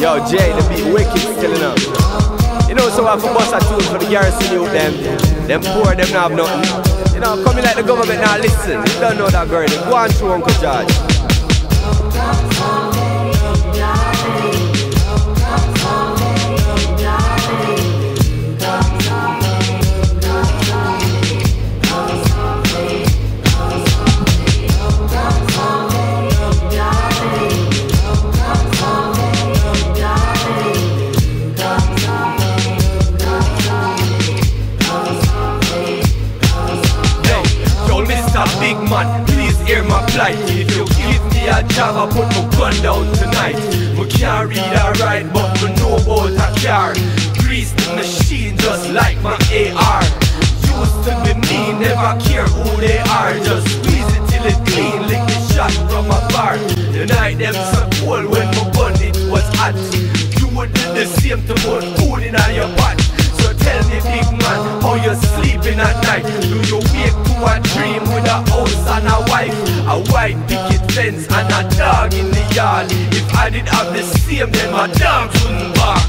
Yo, Jay, the beat wicked still enough. You know, so I have to bust a tune for the garrison youth, them poor, them not have nothing. You know, coming like the government now, listen, you don't know that girl, go on through Uncle George. Big man, please hear my plight. If you give me a job, I put my gun down tonight. Me can't read or write, but me know about a car. Grease the machine just like my AR. Used to be mean, never care who they are. Just squeeze it till it clean, lick the shot from a bar. The night them so cold when my gun it was hot. You would do the same to put food in your pot. So tell me, big man, how you sleeping at night? Do you wake to a dream with a house and a wife, a white picket fence and a dog in the yard? If I did have the same, then my dogs wouldn't bark.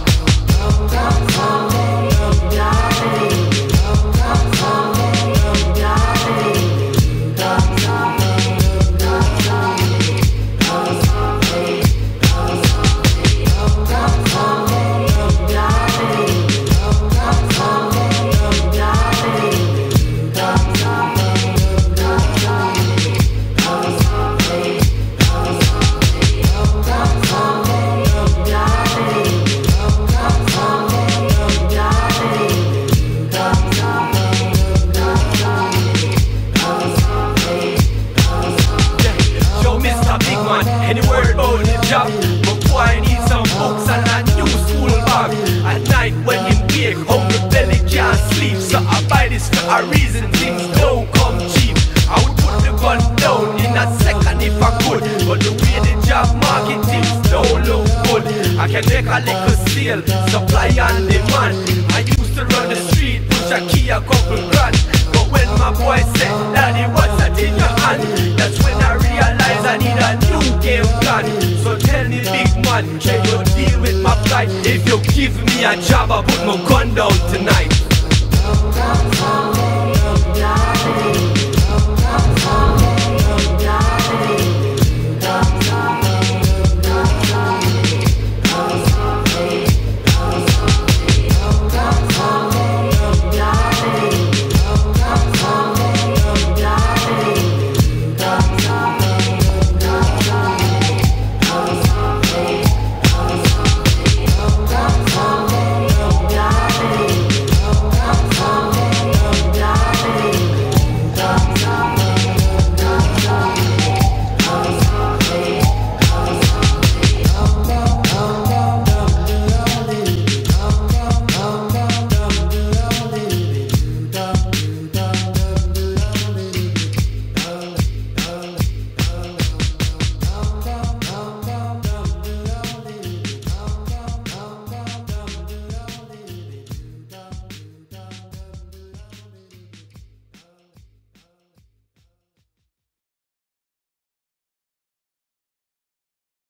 Any word about the job? My boy needs some books and a new school bag. At night when you wake, hungry belly can't sleep. So I buy this for a reason, things don't come cheap. I would put the gun down in a second if I could, but the way the job market things don't look good. I can make a little sale, supply and demand. I used to run the street, push a key a couple grand. But when my boy said, Daddy, what's that in your hand? That's when I realized I need a new game plan. So tell me, big man, can you deal with my plight? If you give me a job, I put my gun down tonight.